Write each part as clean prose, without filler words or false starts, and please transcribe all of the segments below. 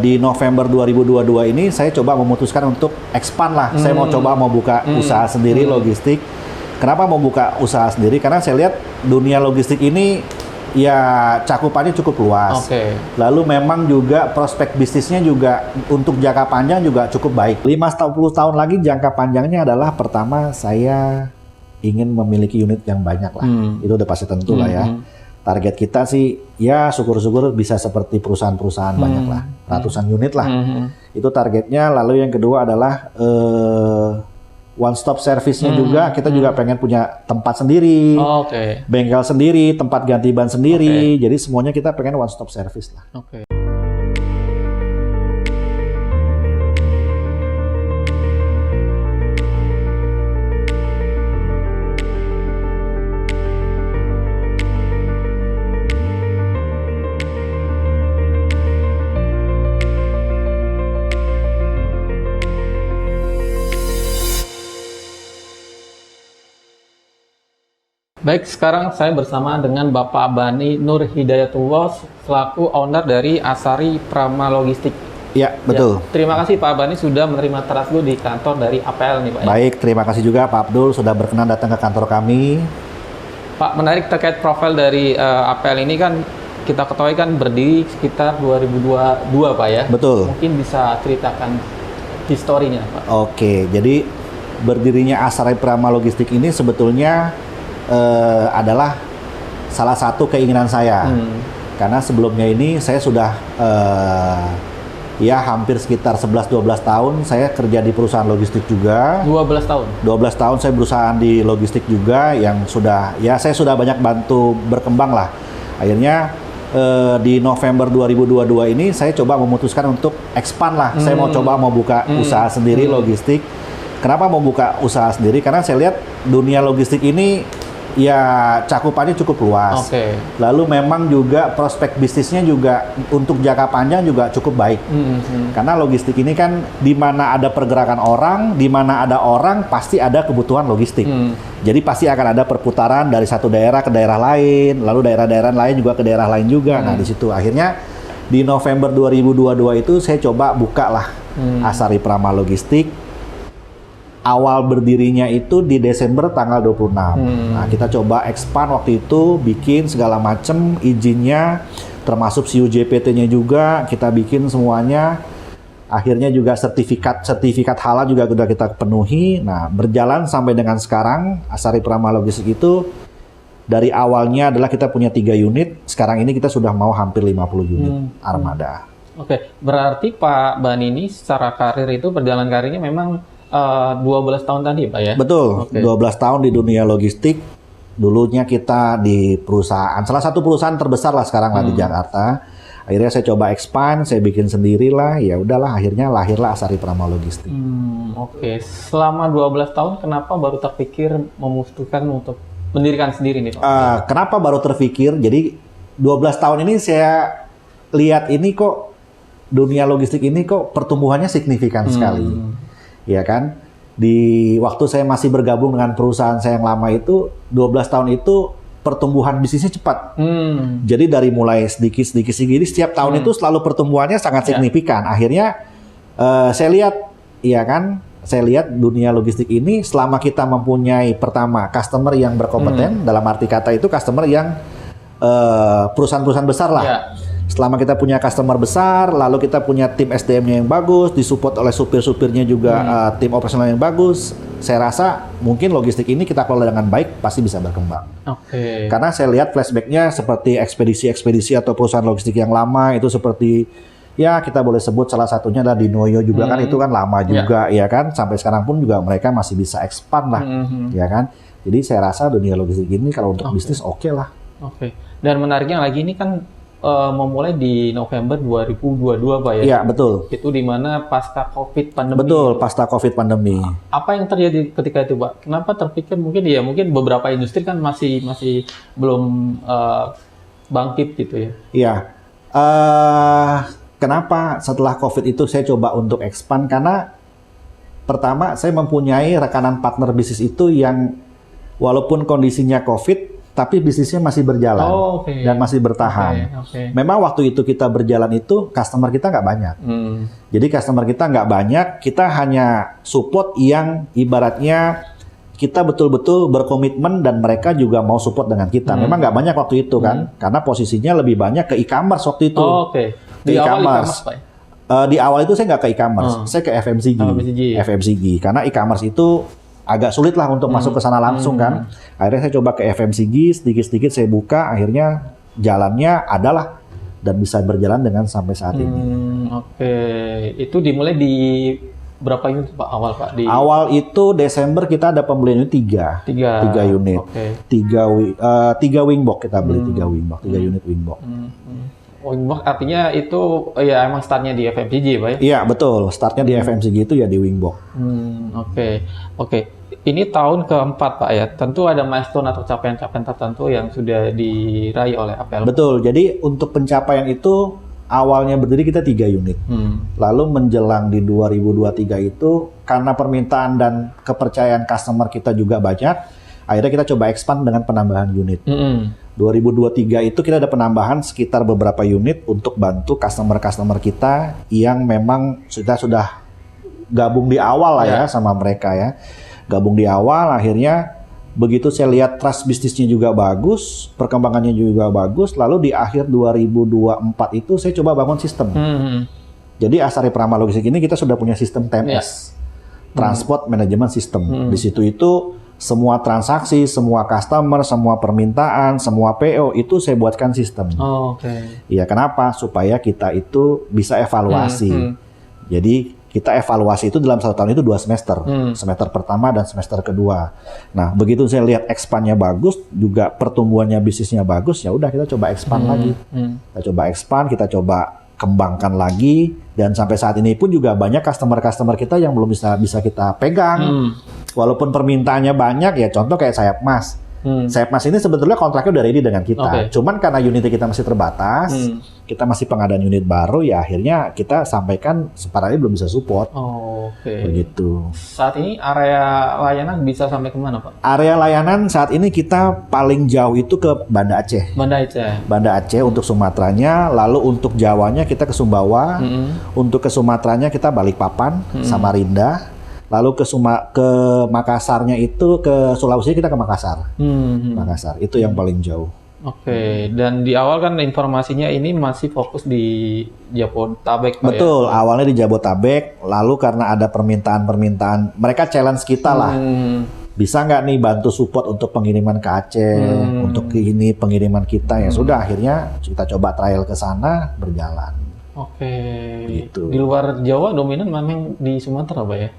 Di November 2022 ini saya coba memutuskan untuk expand lah. Saya mau coba buka usaha sendiri logistik. Kenapa mau buka usaha sendiri? Karena saya lihat dunia logistik ini ya cakupannya cukup luas. Lalu memang juga prospek bisnisnya juga untuk jangka panjang juga cukup baik. 5-10 tahun lagi jangka panjangnya adalah pertama saya ingin memiliki unit yang banyak lah. Itu udah pasti tentu lah ya. Target kita sih ya syukur-syukur bisa seperti perusahaan-perusahaan banyak lah, ratusan unit lah. Itu targetnya. Lalu yang kedua adalah one stop service-nya juga. Kita juga pengen punya tempat sendiri, bengkel sendiri, tempat ganti ban sendiri. Jadi semuanya kita pengen one stop service lah. Baik, sekarang saya bersama dengan Bapak Bani Nur Hidayatullah selaku owner dari Asari Prama Logistik. Ya, betul. Ya, terima kasih Pak Bani sudah menerima Terasgo di kantor dari APL nih Pak. Baik, terima kassi juga Pak Abdul sudah berkenan datang ke kantor kami. Pak, menarik terkait profil dari APL ini kan kita ketahui kan berdiri sekitar 2022 Pak ya. Betul. Mungkin bisa ceritakan historinya Pak. Oke, jadi berdirinya Asari Prama Logistik ini sebetulnya adalah salah satu keinginan saya. Karena sebelumnya ini saya sudah ya hampir sekitar 11-12 tahun saya kerja di perusahaan logistik juga. 12 tahun? 12 tahun saya berusaha di logistik juga yang sudah, ya saya sudah banyak bantu berkembang lah. Akhirnya di November 2022 ini saya coba memutuskan untuk expand lah. Saya mau coba buka usaha sendiri logistik. Kenapa mau buka usaha sendiri? Karena saya lihat dunia logistik ini ya cakupannya cukup luas. Lalu memang juga prospek bisnisnya juga untuk jangka panjang juga cukup baik. Karena logistik ini kan di mana ada pergerakan orang, di mana ada orang pasti ada kebutuhan logistik. Jadi pasti akan ada perputaran dari satu daerah ke daerah lain, lalu daerah-daerah lain juga ke daerah lain juga. Nah di situ akhirnya di November 2022 itu saya coba buka lah Asari Prama Logistik. Awal berdirinya itu di Desember tanggal 26. Nah, kita coba expand waktu itu, bikin segala macam izinnya, termasuk CUJPT-nya juga kita bikin semuanya. Akhirnya juga sertifikat halal juga sudah kita penuhi. Nah, berjalan sampai dengan sekarang Asari Prama Logistik itu dari awalnya adalah kita punya 3 unit, sekarang ini kita sudah mau hampir 50 unit armada. Berarti Pak Bani ini secara karir itu perjalanan karirnya memang 12 tahun tadi Pak ya? Betul, 12 tahun di dunia logistik. Dulunya kita di perusahaan, salah satu perusahaan terbesar lah sekarang lah di Jakarta. Akhirnya saya coba expand, saya bikin sendiri lah. Ya udahlah, akhirnya lahirlah Asari Prama Logistik. Selama 12 tahun kenapa baru terpikir memutuskan untuk mendirikan sendiri nih Pak? Kenapa baru terpikir? Jadi 12 tahun ini saya lihat ini kok dunia logistik ini kok pertumbuhannya signifikan sekali. Ya kan, di waktu saya masih bergabung dengan perusahaan saya yang lama itu 12 tahun itu pertumbuhan bisnisnya cepat. Jadi dari mulai sedikit setiap tahun itu selalu pertumbuhannya sangat signifikan. Akhirnya saya lihat, ya kan, saya lihat dunia logistik ini selama kita mempunyai pertama customer yang berkompeten, dalam arti kata itu customer yang perusahaan-perusahaan besar lah. Selama kita punya customer besar, lalu kita punya tim SDM-nya yang bagus, disupport oleh supir-supirnya juga tim operasional yang bagus, saya rasa mungkin logistik ini kita kelola dengan baik, pasti bisa berkembang. Karena saya lihat flashback-nya seperti ekspedisi-ekspedisi atau perusahaan logistik yang lama, itu seperti, ya kita boleh sebut salah satunya adalah Dinoyo juga kan, itu kan lama juga, ya kan, sampai sekarang pun juga mereka masih bisa expand lah, ya kan. Jadi saya rasa dunia logistik ini kalau untuk bisnis oke lah. Dan menariknya lagi ini kan memulai di November 2022 Pak ya? Iya, betul. Itu di mana pasca COVID pandemi. Betul, pasca COVID pandemi. Apa yang terjadi ketika itu Pak? Kenapa terpikir mungkin beberapa industri kan masih belum bangkit gitu ya? Iya. Kenapa setelah COVID itu saya coba untuk expand? Karena pertama saya mempunyai rekanan partner bisnis itu yang walaupun kondisinya COVID, tapi bisnisnya masih berjalan Oh, oke. dan masih bertahan. Oke. Memang waktu itu kita berjalan itu customer kita nggak banyak. Jadi customer kita nggak banyak, kita hanya support yang ibaratnya kita betul-betul berkomitmen dan mereka juga mau support dengan kita. Memang nggak banyak waktu itu kan, karena posisinya lebih banyak ke e-commerce waktu itu. Oh, oke. Di awal e-commerce, Pak? Di awal itu saya nggak ke e-commerce, saya ke FMCG. FMCG, karena e-commerce itu agak sulit lah untuk masuk ke sana langsung kan. Akhirnya saya coba ke FMCG, sedikit-sedikit saya buka, akhirnya jalannya adalah dan bisa berjalan dengan sampai saat ini. Oke, itu dimulai di berapa unit Pak awal Pak? Awal itu Desember kita ada pembelian unit 3 unit. Oke. 3 wingbox kita beli, 3 wingbox, 3 unit wingbox. Wingbox artinya itu ya emang startnya di FMCG Pak ya? Iya betul, startnya di FMCG itu ya di wingbox. Oke. Ini tahun keempat Pak ya, tentu ada milestone atau capaian-capaian tertentu yang sudah diraih oleh APL. Betul, jadi untuk pencapaian itu awalnya berdiri kita 3 unit. Lalu menjelang di 2023 itu karena permintaan dan kepercayaan customer kita juga banyak, akhirnya kita coba expand dengan penambahan unit. 2023 itu kita ada penambahan sekitar beberapa unit untuk bantu customer-customer kita yang memang sudah gabung di awal lah ya sama mereka ya. Gabung di awal, akhirnya begitu saya lihat trust bisnisnya juga bagus, perkembangannya juga bagus, lalu di akhir 2024 itu saya coba bangun sistem. Jadi Asari Prama Logistik ini kita sudah punya sistem TMS, Transport Management System. Di situ itu semua transaksi, semua customer, semua permintaan, semua PO itu saya buatkan sistem. Iya, kenapa? Supaya kita itu bisa evaluasi. Jadi kita evaluasi itu dalam 1 tahun itu 2 semester. Semester pertama dan semester kedua. Nah, begitu saya lihat expand-nya bagus, juga pertumbuhannya bisnisnya bagus, ya udah kita coba expand lagi. Kita coba expand, kita coba kembangkan lagi, dan sampai saat ini pun juga banyak customer-customer kita yang belum bisa kita pegang. Walaupun permintaannya banyak, ya contoh kayak Sayap Mas. Sayap Mas ini sebetulnya kontraknya udah ready dengan kita. Cuman karena unitnya kita masih terbatas, kita masih pengadaan unit baru, ya akhirnya kita sampaikan separahnya belum bisa support. Begitu. Saat ini area layanan bisa sampai kemana Pak? Area layanan saat ini kita paling jauh itu ke Banda Aceh. Banda Aceh untuk Sumateranya, lalu untuk Jawanya kita ke Sumbawa, untuk ke Sumateranya kita Balikpapan, Samarinda. Lalu ke Makassarnya itu ke Sulawesi kita ke Makassar. Makassar itu yang paling jauh. Dan di awal kan informasinya ini masih fokus di Jabotabek Pak. Betul, awalnya di Jabotabek, lalu karena ada permintaan, mereka challenge kita lah. Bisa nggak nih bantu support untuk pengiriman ke Aceh, untuk ini pengiriman kita, ya sudah akhirnya kita coba trial ke sana, berjalan. Gitu. Di luar Jawa dominan memang di Sumatera Pak ya?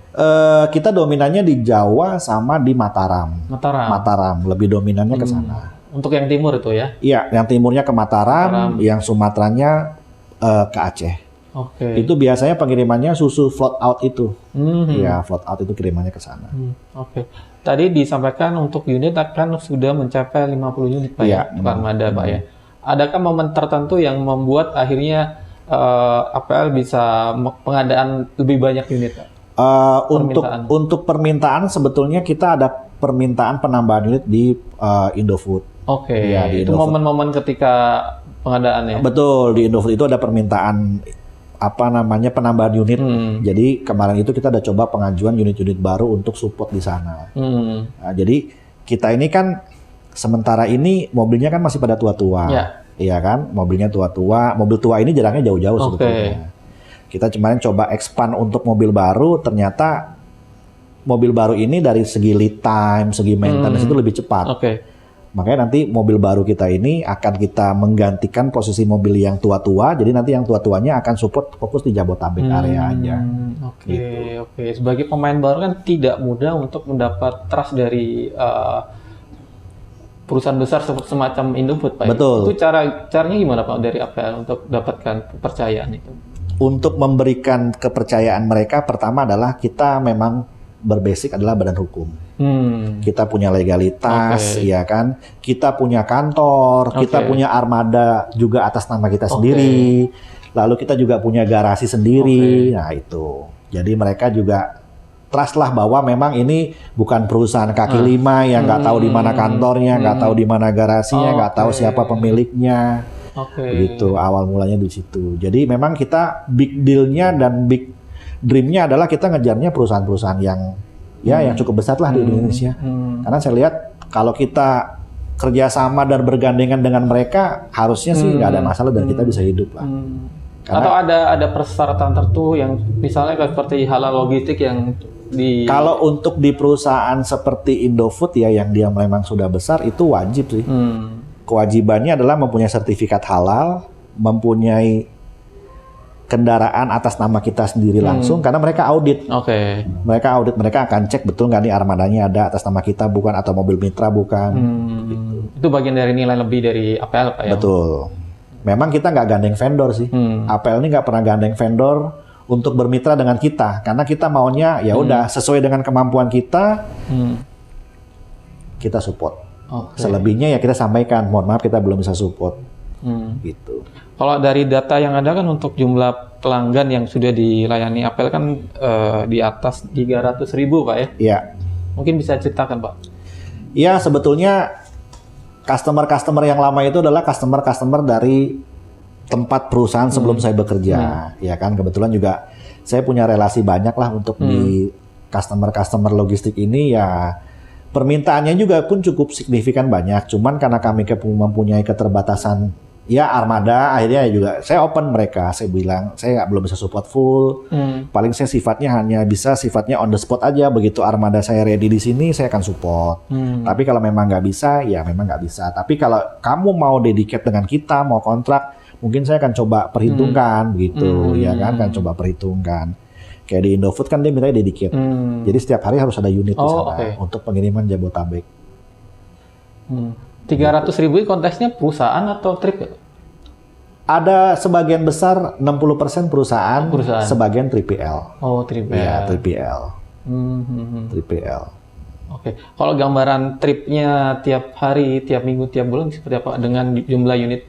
Kita dominannya di Jawa sama di Mataram. Mataram, lebih dominannya ke sana. Untuk yang timur itu ya? Iya, yang timurnya ke Mataram, yang Sumateranya ke Aceh. Itu biasanya pengirimannya susu float out itu. Ya, float out itu kirimannya ke sana. Tadi disampaikan untuk unit akan sudah mencapai 50 unit Pak ya? Armada Pak ya? Adakah momen tertentu yang membuat akhirnya APL bisa pengadaan lebih banyak unit? Untuk permintaan sebetulnya kita ada permintaan penambahan unit di Indofood. Ya, di itu momen-momen ketika pengadaan ya? Betul, di Indofood itu ada permintaan penambahan unit. Jadi kemarin itu kita ada coba pengajuan unit-unit baru untuk support di sana. Nah, jadi kita ini kan sementara ini mobilnya kan masih pada tua-tua. Iya kan, mobilnya tua-tua. Mobil tua ini jaraknya jauh-jauh sebetulnya. Kita kemarin coba expand untuk mobil baru, ternyata mobil baru ini dari segi lead time, segi maintenance itu lebih cepat. Makanya nanti mobil baru kita ini akan kita menggantikan posisi mobil yang tua-tua, jadi nanti yang tua-tuanya akan support fokus di Jabotabek area aja. Sebagai pemain baru kan tidak mudah untuk mendapat trust dari perusahaan besar semacam Indofood Pak. Betul. Itu caranya gimana Pak dari APL untuk dapatkan kepercayaan itu? Untuk memberikan kepercayaan mereka, pertama adalah kita memang berbasic adalah badan hukum. Kita punya legalitas, ya kan? Kita punya kantor, kita punya armada juga atas nama kita sendiri. Lalu kita juga punya garasi sendiri. Nah itu. Jadi mereka juga trust lah bahwa memang ini bukan perusahaan kaki lima yang nggak tahu di mana kantornya, nggak tahu di mana garasinya, nggak tahu siapa pemiliknya. Begitu awal mulanya di situ. Jadi memang kita big deal-nya dan big dream-nya adalah kita ngejarnya perusahaan-perusahaan yang yang cukup besar lah di Indonesia. Karena saya lihat kalau kita kerjasama dan bergandengan dengan mereka, harusnya sih nggak ada masalah dan kita bisa hidup lah. Atau ada persyaratan tertentu yang misalnya seperti halal logistik yang kalau untuk di perusahaan seperti Indofood ya yang dia memang sudah besar itu wajib sih. Kewajibannya adalah mempunyai sertifikat halal, mempunyai kendaraan atas nama kita sendiri langsung karena mereka audit. Mereka audit, mereka akan cek betul nggak nih armadanya ada atas nama kita bukan atau mobil mitra bukan. Gitu. Itu bagian dari nilai lebih dari APL Pak ya? Betul. Memang kita nggak gandeng vendor sih. APL ini nggak pernah gandeng vendor untuk bermitra dengan kita karena kita maunya ya udah sesuai dengan kemampuan kita, kita support. Selebihnya ya kita sampaikan, mohon maaf kita belum bisa support. Gitu. Kalau dari data yang ada kan untuk jumlah pelanggan yang sudah dilayani APL kan di atas 300.000 Pak ya? Iya. Mungkin bisa ceritakan Pak? Iya, sebetulnya customer yang lama itu adalah customer dari tempat perusahaan sebelum saya bekerja. Ya kan, kebetulan juga saya punya relasi banyak lah untuk di customer logistik ini ya. Permintaannya juga pun cukup signifikan banyak. Cuman karena kami mempunyai keterbatasan ya armada, akhirnya juga saya open mereka. Saya bilang saya belum bisa support full. Paling saya sifatnya sifatnya on the spot aja. Begitu armada saya ready di sini, saya akan support. Tapi kalau memang nggak bisa, ya memang nggak bisa. Tapi kalau kamu mau dedicate dengan kita, mau kontrak, mungkin saya akan coba perhitungkan begitu, ya kan? Kan coba perhitungkan. Kayak di Indofood kan dia mintanya dedicate. Jadi setiap hari harus ada unit di sana untuk pengiriman Jabotabek. 300.000 konteksnya perusahaan atau trip? Ada sebagian besar 60% perusahaan, sebagian 3PL. Oh, 3PL. Iya, 3PL. 3PL. Oke. Kalau gambaran tripnya tiap hari, tiap minggu, tiap bulan seperti apa dengan jumlah unit?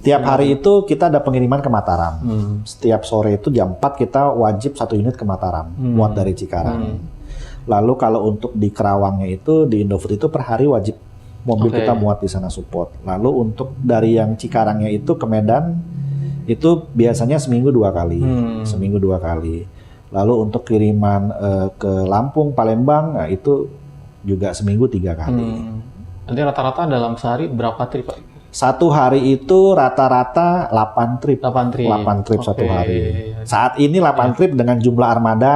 Tiap hari itu kita ada pengiriman ke Mataram. Setiap sore itu jam 4 kita wajib 1 unit ke Mataram, muat dari Cikarang. Lalu kalau untuk di Kerawangnya itu, di Indofood itu per hari wajib mobil kita muat di sana support. Lalu untuk dari yang Cikarangnya itu ke Medan, itu biasanya seminggu 2 kali. Seminggu 2 kali. Lalu untuk kiriman ke Lampung, Palembang, nah itu juga seminggu 3 kali. Nanti rata-rata dalam sehari berapa trip Pak? Satu hari itu rata-rata 8 trip. 8 trip satu hari. Saat ini 8 trip dengan jumlah armada.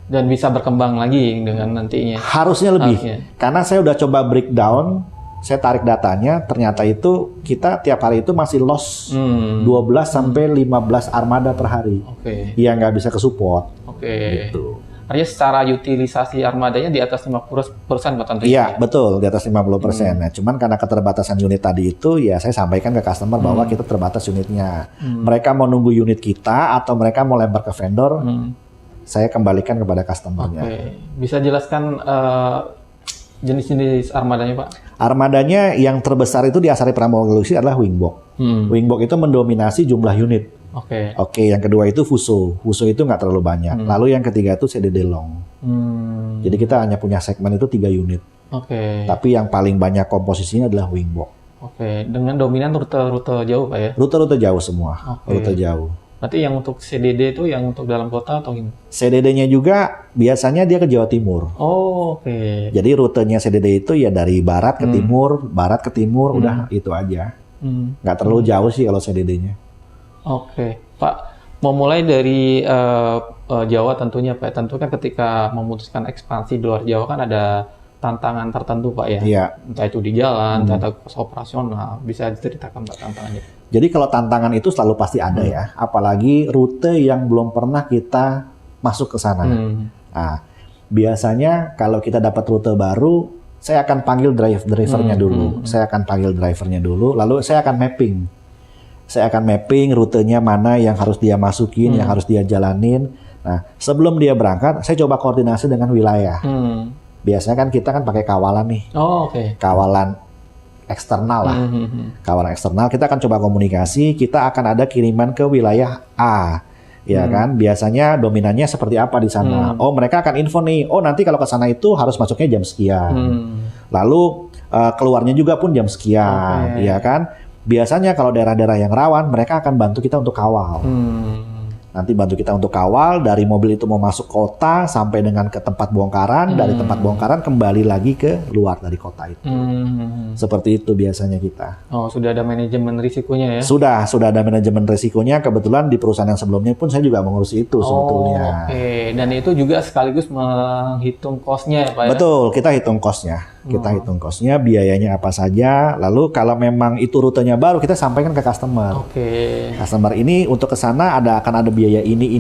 Dan bisa berkembang lagi dengan nantinya. Harusnya lebih. Karena saya udah coba breakdown, saya tarik datanya, ternyata itu kita tiap hari itu masih loss 12 sampai 15 armada per hari. Yang nggak bisa ke support. Gitu. Artinya secara utilisasi armadanya di atas 50% Pak tentunya. Iya, betul, di atas 50%. Nah, cuman karena keterbatasan unit tadi itu, ya saya sampaikan ke customer bahwa kita terbatas unitnya. Mereka mau nunggu unit kita atau mereka mau lempar ke vendor, saya kembalikan kepada customernya. Bisa jelaskan jenis-jenis armadanya Pak? Armadanya yang terbesar itu di Asari Pramoga Logistik adalah Wingbox. Wingbox itu mendominasi jumlah unit. Yang kedua itu Fuso. Fuso itu nggak terlalu banyak. Lalu yang ketiga itu CDD Long. Jadi kita hanya punya segmen itu 3 unit. Tapi yang paling banyak komposisinya adalah Wingbox. Dengan dominan rute-rute jauh Pak ya? Rute-rute jauh semua. Rute jauh. Berarti yang untuk CDD itu yang untuk dalam kota atau gimana? CDD-nya juga biasanya dia ke Jawa Timur. Jadi rutenya CDD itu ya dari barat ke timur, udah itu aja. Nggak terlalu jauh sih kalau CDD-nya. Pak, mau mulai dari Jawa tentunya Pak. Tentu kan ketika memutuskan ekspansi di luar Jawa kan ada tantangan tertentu Pak ya. Iya. Entah itu di jalan, entah itu operasional. Bisa diceritakan Pak tantangannya? Jadi kalau tantangan itu selalu pasti ada ya. Apalagi rute yang belum pernah kita masuk ke sana. Nah, biasanya kalau kita dapat rute baru, saya akan panggil drivernya dulu. Saya akan panggil drivernya dulu, lalu saya akan mapping. Saya akan mapping rutenya mana yang harus dia masukin, yang harus dia jalanin. Nah, sebelum dia berangkat, saya coba koordinasi dengan wilayah. Biasanya kan kita kan pakai kawalan nih. Kawalan eksternal lah. Kawalan eksternal, kita akan coba komunikasi, kita akan ada kiriman ke wilayah A. Ya kan, biasanya dominannya seperti apa di sana. Oh, mereka akan info nih, oh nanti kalau ke sana itu harus masuknya jam sekian. Lalu keluarnya juga pun jam sekian, ya kan. Biasanya kalau daerah-daerah yang rawan, mereka akan bantu kita untuk kawal. Nanti bantu kita untuk kawal dari mobil itu mau masuk kota sampai dengan ke tempat bongkaran, dari tempat bongkaran kembali lagi ke luar dari kota itu. Seperti itu biasanya kita. Oh, sudah ada manajemen risikonya ya? Sudah ada manajemen risikonya. Kebetulan di perusahaan yang sebelumnya pun saya juga mengurusi itu sebetulnya. Oke, dan itu juga sekaligus menghitung cost-nya ya Pak ya? Betul, kita hitung cost-nya. Kita hitung cost-nya, biayanya apa saja. Lalu kalau memang itu rutenya baru, kita sampaikan ke customer. Customer ini untuk ke sana akan ada biaya ini.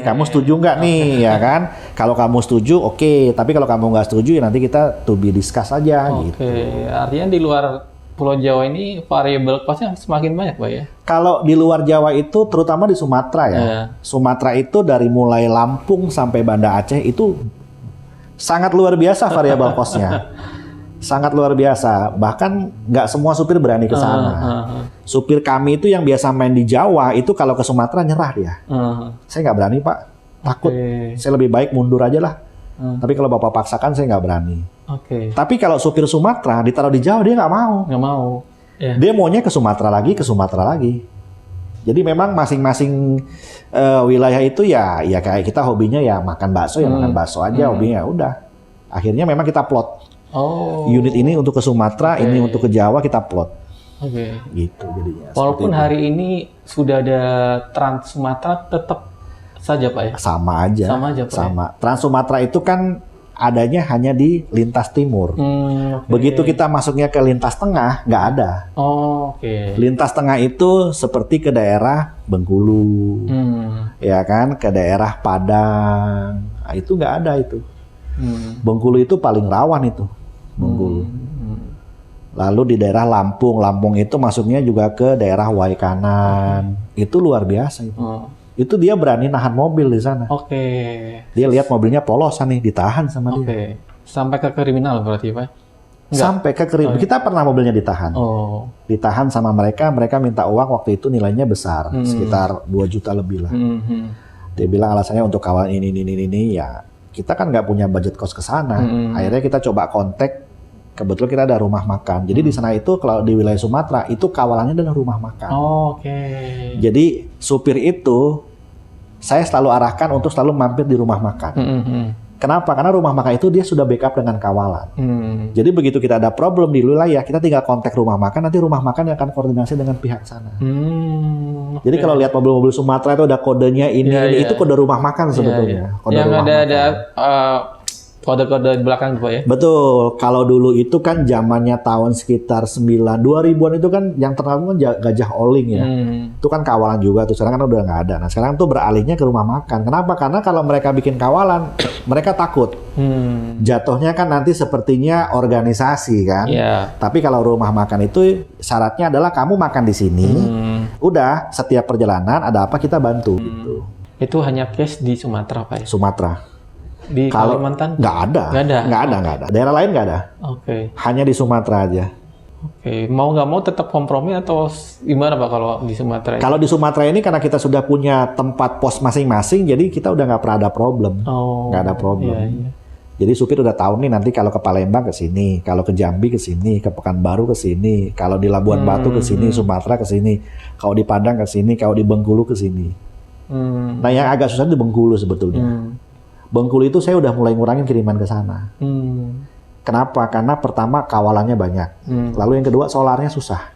Kamu setuju nggak nih, ya kan? Kalau kamu setuju, oke. Tapi kalau kamu nggak setuju, ya nanti kita to be discuss aja. Gitu. Artinya di luar Pulau Jawa ini variable cost-nya semakin banyak, Pak ya? Kalau di luar Jawa itu, terutama di Sumatera ya. Sumatera itu dari mulai Lampung sampai Banda Aceh itu sangat luar biasa variable cost-nya. Sangat luar biasa. Bahkan nggak semua supir berani ke sana. Supir kami itu yang biasa main di Jawa, itu kalau ke Sumatera nyerah dia. Saya nggak berani, Pak. Takut. Saya lebih baik mundur aja lah. Tapi kalau Bapak paksakan, saya nggak berani. Tapi kalau supir Sumatera ditaruh di Jawa, dia nggak mau. Nggak mau. Dia maunya ke Sumatera lagi. Jadi memang masing-masing wilayah itu ya kayak kita hobinya ya makan bakso makan bakso aja, hobinya ya udah. Akhirnya memang kita plot. Unit ini untuk ke Sumatera, ini untuk ke Jawa kita plot. Gitu jadinya. Walaupun hari ini sudah ada Trans Sumatera, tetap saja Pak ya? Sama aja. Sama aja Pak. Sama. Trans Sumatera itu kan adanya hanya di lintas timur. Begitu kita masuknya ke lintas tengah, nggak ada. Lintas tengah itu seperti ke daerah Bengkulu, ya kan, ke daerah Padang. Nah, itu nggak ada itu. Bengkulu itu paling rawan itu, Bengkulu. Lalu di daerah Lampung itu masuknya juga ke daerah Waikanan. Itu luar biasa itu. Itu dia berani nahan mobil di sana. Dia lihat mobilnya polosan nih, ditahan sama dia. Sampai ke kriminal berarti Pak? Sampai ke kriminal. Kita pernah mobilnya ditahan. Ditahan sama mereka minta uang waktu itu nilainya besar, sekitar 2 juta lebih lah. Dia bilang alasannya untuk kawalan ini ya. Kita kan nggak punya budget kos ke sana. Akhirnya kita coba kontak. Kebetulan kita ada rumah makan. Jadi di sana itu kalau di wilayah Sumatera itu kawalannya adalah rumah makan. Jadi supir itu saya selalu arahkan untuk selalu mampir di rumah makan. Kenapa? Karena rumah makan itu dia sudah backup dengan kawalan. Jadi begitu kita ada problem di wilayah, kita tinggal kontak rumah makan, nanti rumah makan yang akan koordinasi dengan pihak sana. Jadi kalau lihat mobil-mobil Sumatera itu ada kodenya itu kode rumah makan sebetulnya. Kode yang rumah ada kode-kode di belakang Pak ya? Betul. Kalau dulu itu kan zamannya tahun sekitar 2000-an itu kan yang terkenal kan Gajah Oling ya. Itu kan kawalan juga tuh. Sekarang kan udah nggak ada. Nah sekarang tuh beralihnya ke rumah makan. Kenapa? Karena kalau mereka bikin kawalan, mereka takut. Jatuhnya kan nanti sepertinya organisasi kan. Tapi kalau rumah makan itu syaratnya adalah kamu makan di sini. Udah setiap perjalanan ada apa kita bantu. Gitu. Itu hanya case di Sumatera Pak ya? Sumatera. Di Kalimantan? Nggak ada. Daerah lain nggak ada. Hanya di Sumatera aja. Mau nggak mau tetap kompromi atau gimana Pak kalau di Sumatera? Kalau di Sumatera ini karena kita sudah punya tempat pos masing-masing, jadi kita udah nggak pernah ada problem. Nggak ada problem. Jadi supir udah tahu nih nanti kalau ke Palembang ke sini, kalau ke Jambi ke sini, ke Pekanbaru ke sini, kalau di Labuan Batu ke sini, Sumatera ke sini, kalau di Padang ke sini, kalau di Bengkulu ke sini. Nah yang agak susah di Bengkulu sebetulnya. Bengkulu itu saya udah mulai ngurangin kiriman ke sana. Kenapa? Karena pertama kawalannya banyak. Lalu yang kedua solarnya susah.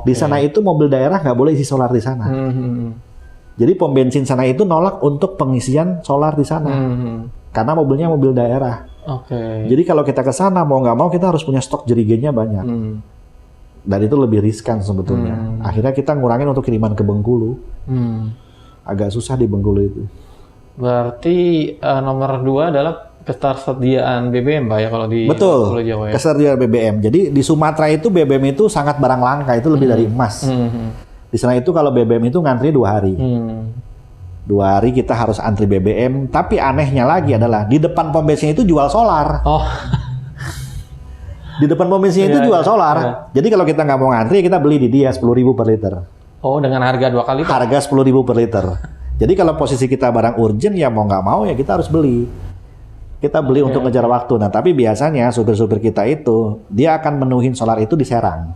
Di sana itu mobil daerah nggak boleh isi solar di sana. Jadi pom bensin sana itu nolak untuk pengisian solar di sana. Karena mobilnya mobil daerah. Jadi kalau kita ke sana mau nggak mau kita harus punya stok jerigennya banyak. Dan itu lebih riskan sebetulnya. Akhirnya kita ngurangin untuk kiriman ke Bengkulu. Agak susah di Bengkulu itu. Berarti nomor 2 adalah ketersediaan BBM Pak ya kalau di Pulau Jawa ya? Ketersediaan BBM. Jadi di Sumatera itu BBM itu sangat barang langka, itu lebih dari emas. Di sana itu kalau BBM itu ngantri 2 hari. 2 hari kita harus antri BBM, tapi anehnya lagi adalah di depan pom bensin itu jual solar. Di depan pom bensin itu jual solar. Jadi kalau kita nggak mau ngantri, kita beli di dia 10.000 per liter. Dengan harga 2 kali Pak? Harga 10.000 per liter. Jadi kalau posisi kita barang urgent ya mau nggak mau ya kita harus beli. Kita beli untuk ngejar waktu. Nah tapi biasanya supir-supir kita itu dia akan menuhin solar itu di Serang.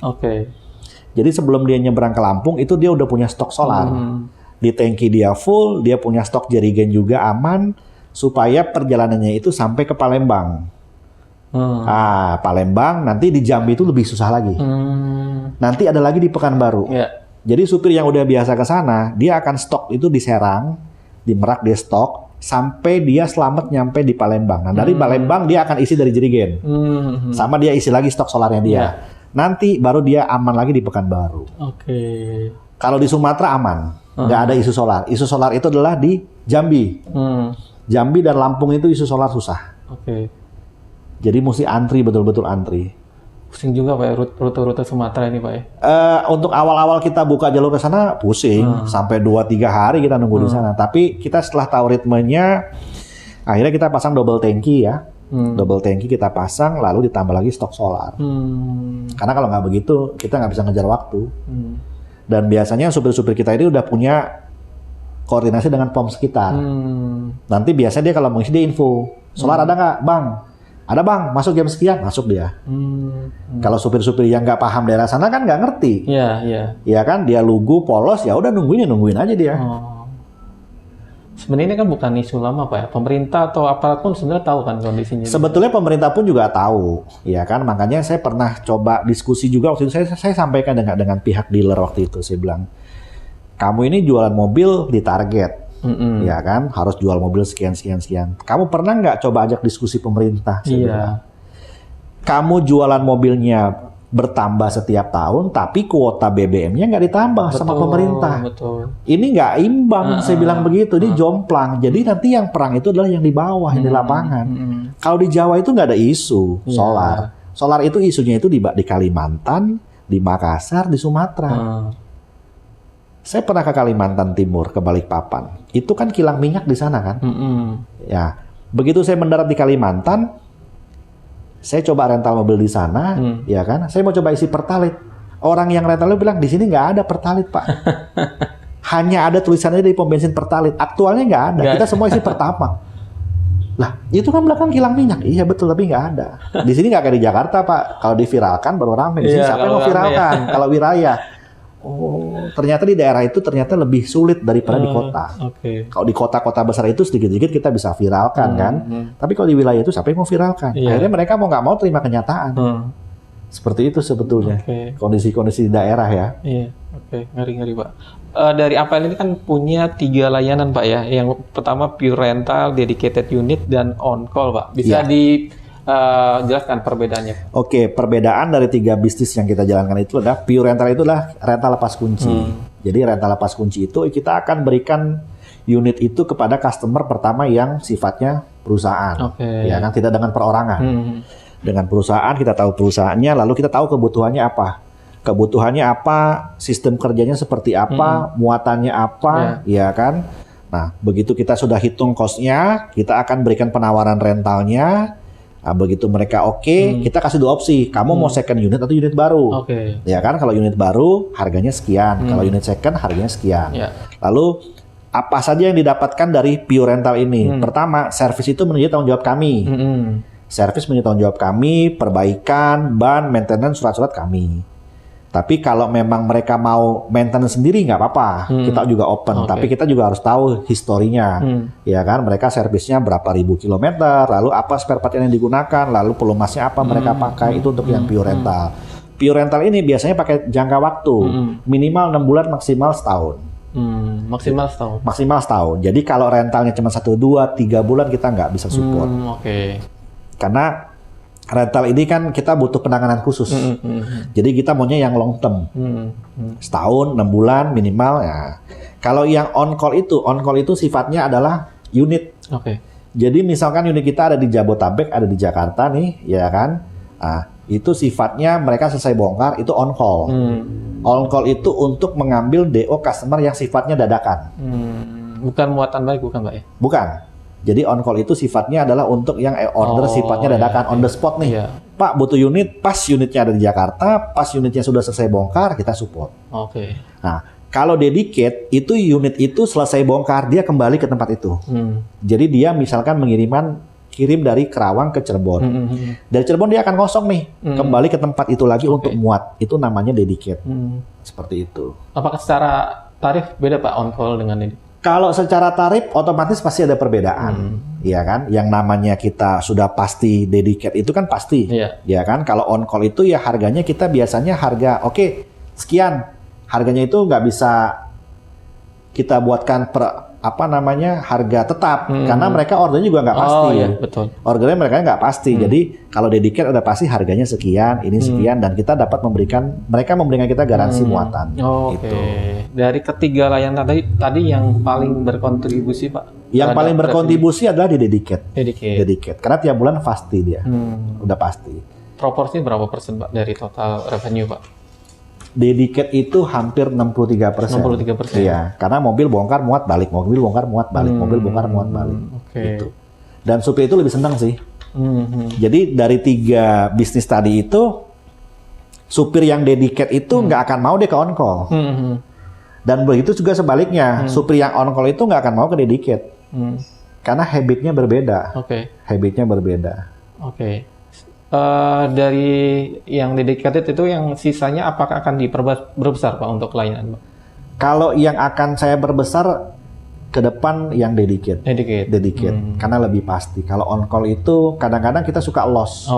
Jadi sebelum dia nyebrang ke Lampung itu dia udah punya stok solar. Di tangki dia full, dia punya stok jerigen juga aman supaya perjalanannya itu sampai ke Palembang. Palembang nanti di Jambi itu lebih susah lagi. Nanti ada lagi di Pekanbaru. Jadi supir yang udah biasa ke sana, dia akan stok itu di Serang, di Merak dia stok sampai dia selamat nyampe di Palembang. Nah, dari Palembang dia akan isi dari jerigen. Sama dia isi lagi stok solarnya dia. Nanti baru dia aman lagi di Pekanbaru. Kalau di Sumatera aman, nggak ada isu solar. Isu solar itu adalah di Jambi. Jambi dan Lampung itu isu solar susah. Jadi mesti antri, betul-betul antri. Pusing juga Pak ya, rute-rute Sumatera ini Pak ya? Untuk awal-awal kita buka jalur ke sana pusing. Sampai 2-3 hari kita nunggu di sana. Tapi kita setelah tahu ritmenya, akhirnya kita pasang double tangki ya. Double tangki kita pasang, lalu ditambah lagi stok solar. Karena kalau nggak begitu, kita nggak bisa ngejar waktu. Dan biasanya supir-supir kita ini udah punya koordinasi dengan POM sekitar. Nanti biasanya dia kalau mengisi dia info, solar ada nggak Bang? Ada Bang, masuk jam sekian, masuk dia. Kalau supir-supir yang nggak paham daerah sana kan nggak ngerti. Iya kan, dia lugu, polos, ya udah nungguin aja dia. Sebenarnya ini kan bukan isu lama Pak ya, pemerintah atau aparat pun sebenarnya tahu kan kondisinya. Sebetulnya pemerintah pun juga tahu, ya kan. Makanya saya pernah coba diskusi juga waktu itu, saya sampaikan dengan pihak dealer waktu itu, saya bilang, kamu ini jualan mobil di target. Ya kan, harus jual mobil sekian. Kamu pernah nggak coba ajak diskusi pemerintah? Kamu jualan mobilnya bertambah setiap tahun, tapi kuota BBM-nya nggak ditambah sama pemerintah. Ini nggak imbang, saya bilang begitu. Ini jomplang. Jadi nanti yang perang itu adalah yang di bawah, yang di lapangan. Kalau di Jawa itu nggak ada isu solar. Solar itu isunya itu di Kalimantan, di Makassar, di Sumatera. Saya pernah ke Kalimantan Timur, ke Balikpapan. Itu kan kilang minyak di sana kan. Ya, begitu saya mendarat di Kalimantan, saya coba rental mobil di sana, ya kan. Saya mau coba isi Pertalite. Orang yang rentalnya bilang di sini nggak ada Pertalite Pak. Hanya ada tulisannya dari pom bensin Pertalite. Aktualnya nggak ada. Kita semua isi Pertamax. Lah, itu kan belakang kilang minyak. Iya betul, tapi nggak ada. Di sini nggak kayak di Jakarta Pak. Kalau diviralkan baru rame. Di sini siapa yang mau viralkan? Kalau wilayah. Oh, ternyata di daerah itu ternyata lebih sulit daripada di kota. Kalau di kota-kota besar itu sedikit-sedikit kita bisa viralkan kan. Tapi kalau di wilayah itu siapa yang mau viralkan? Akhirnya mereka mau nggak mau terima kenyataan. Seperti itu sebetulnya kondisi-kondisi di daerah ya. Ngeri-ngeri Pak. Dari APL ini kan punya 3 layanan Pak ya. Yang pertama pure rental, dedicated unit, dan on call Pak. Bisa jelaskan perbedaannya. Perbedaan dari 3 bisnis yang kita jalankan itu adalah pure rental itu adalah rental lepas kunci. Jadi rental lepas kunci itu kita akan berikan unit itu kepada customer pertama yang sifatnya perusahaan, ya kan, tidak dengan perorangan. Dengan perusahaan kita tahu perusahaannya, lalu kita tahu kebutuhannya apa, sistem kerjanya seperti apa, muatannya apa, ya kan. Nah, begitu kita sudah hitung cost-nya, kita akan berikan penawaran rentalnya. Nah, begitu mereka kita kasih 2 opsi. Kamu mau second unit atau unit baru? Ya kan, kalau unit baru harganya sekian, kalau unit second harganya sekian. Lalu apa saja yang didapatkan dari pure rental ini? Pertama, servis itu menjadi tanggung jawab kami. Servis menjadi tanggung jawab kami, perbaikan, ban, maintenance, surat-surat kami. Tapi kalau memang mereka mau maintenance sendiri nggak apa-apa, kita juga open. Tapi kita juga harus tahu historinya, ya kan? Mereka servisnya berapa ribu kilometer, lalu apa spare part yang digunakan, lalu pelumasnya apa mereka pakai, itu untuk yang pure rental. Pure rental ini biasanya pakai jangka waktu, minimal 6 bulan, maksimal setahun. Maksimal setahun. Jadi kalau rentalnya cuma 1, 2, 3 bulan kita nggak bisa support. Karena rental ini kan kita butuh penanganan khusus. Jadi kita maunya yang long term. Setahun, 6 bulan minimal ya. Kalau yang on call itu sifatnya adalah unit. Jadi misalkan unit kita ada di Jabotabek, ada di Jakarta nih, ya kan. Nah, itu sifatnya mereka selesai bongkar, itu on call. On call itu untuk mengambil DO customer yang sifatnya dadakan. Bukan muatan balik, bukan Pak ya? Bukan. Jadi on call itu sifatnya adalah untuk yang order sifatnya dadakan, on the spot nih. Pak butuh unit, pas unitnya ada di Jakarta, pas unitnya sudah selesai bongkar, kita support. Nah, Kalau dedicate itu unit itu selesai bongkar dia kembali ke tempat itu. Jadi dia misalkan kirim dari Kerawang ke Cirebon. Dari Cirebon dia akan kosong nih, kembali ke tempat itu lagi untuk muat. Itu namanya dedicate. Seperti itu. Apakah secara tarif beda Pak on call dengan ini? Kalau secara tarif otomatis pasti ada perbedaan, ya kan? Yang namanya kita sudah pasti dedicate itu kan pasti, ya kan? Kalau on call itu ya harganya kita biasanya harga oke, sekian. Harganya itu nggak bisa kita buatkan harga tetap karena mereka ordernya juga nggak pasti. Oh, iya, betul. Ordernya mereka nggak pasti. Jadi kalau dedicate udah pasti harganya sekian, ini sekian dan kita dapat mereka memberikan kita garansi muatan. Oke. Dari ketiga layanan tadi yang paling berkontribusi Pak? Yang paling berkontribusi adalah di dedicate. Dedicate. Karena tiap bulan pasti dia. Udah pasti. Proporsinya berapa persen Pak dari total revenue Pak? Dedicate itu hampir 63%. 63%. Iya, karena mobil bongkar muat balik, mobil bongkar muat balik, mobil bongkar muat balik. Gitu. Dan supir itu lebih senang sih. Jadi dari 3 bisnis tadi itu, supir yang dedicate itu nggak akan mau dia ke on call. Dan begitu juga sebaliknya, supir yang on call itu nggak akan mau ke dedicate. Karena habitnya berbeda. Habitnya berbeda. Dari yang dedicated itu yang sisanya apakah akan diperbesar Pak untuk layanan Pak? Kalau yang akan saya perbesar ke depan yang dedicate. Karena lebih pasti. Kalau on call itu kadang-kadang kita suka loss.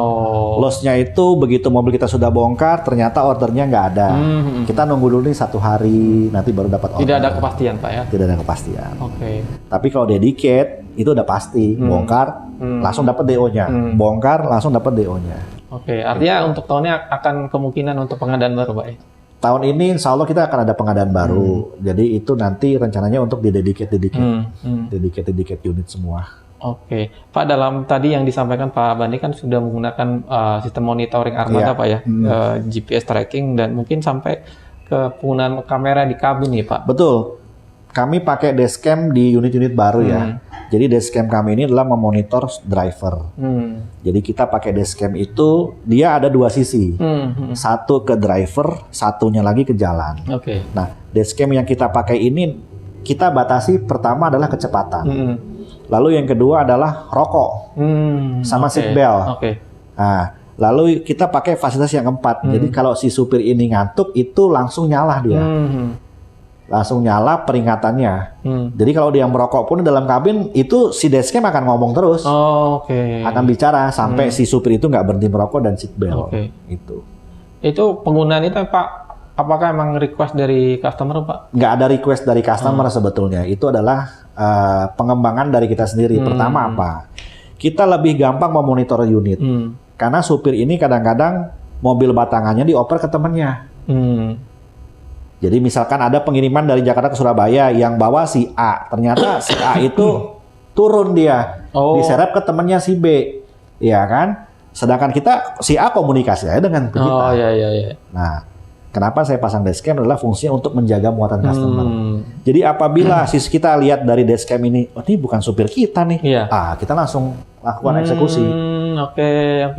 Lossnya itu begitu mobil kita sudah bongkar ternyata ordernya nggak ada. Kita nunggu dulu nih 1 hari nanti baru dapat order. Tidak ada kepastian Pak ya? Tidak ada kepastian. Tapi kalau dedicate itu udah pasti bongkar langsung dapat DO-nya. Bongkar langsung dapat DO-nya. Artinya untuk tahunnya akan kemungkinan untuk pengadaan baru Pak ya? Tahun ini insya Allah kita akan ada pengadaan baru. Jadi itu nanti rencananya untuk di dedicate unit semua. Pak, dalam tadi yang disampaikan Pak Bandi kan sudah menggunakan sistem monitoring armada Pak ya, GPS tracking dan mungkin sampai ke penggunaan kamera di kabin nih Pak. Betul. Kami pakai dashcam di unit-unit baru ya. Jadi dashcam kami ini adalah memonitor driver. Jadi kita pakai dashcam itu dia ada 2 sisi. Satu ke driver, satunya lagi ke jalan. Nah, dashcam yang kita pakai ini kita batasi pertama adalah kecepatan. Lalu yang kedua adalah rokok sama seatbelt. Nah, lalu kita pakai fasilitas yang keempat. Jadi kalau si supir ini ngantuk itu langsung nyala dia. Langsung nyala peringatannya. Jadi kalau dia merokok pun dalam kabin itu si dashcam akan ngomong terus, akan bicara sampai si supir itu nggak berhenti merokok dan seatbelt. Itu penggunaan itu Pak, apakah emang request dari customer Pak? Nggak ada request dari customer sebetulnya. Itu adalah pengembangan dari kita sendiri. Pertama apa? Kita lebih gampang memonitor unit. Karena supir ini kadang-kadang mobil batangannya dioper ke temennya. Jadi misalkan ada pengiriman dari Jakarta ke Surabaya yang bawa si A, ternyata si A itu turun dia, diserap ke temannya si B, ya kan? Sedangkan kita si A komunikasi aja dengan kita. Nah, kenapa saya pasang dashcam adalah fungsinya untuk menjaga muatan customer. Jadi apabila kita lihat dari dashcam ini, ini bukan supir kita nih, kita langsung lakukan eksekusi.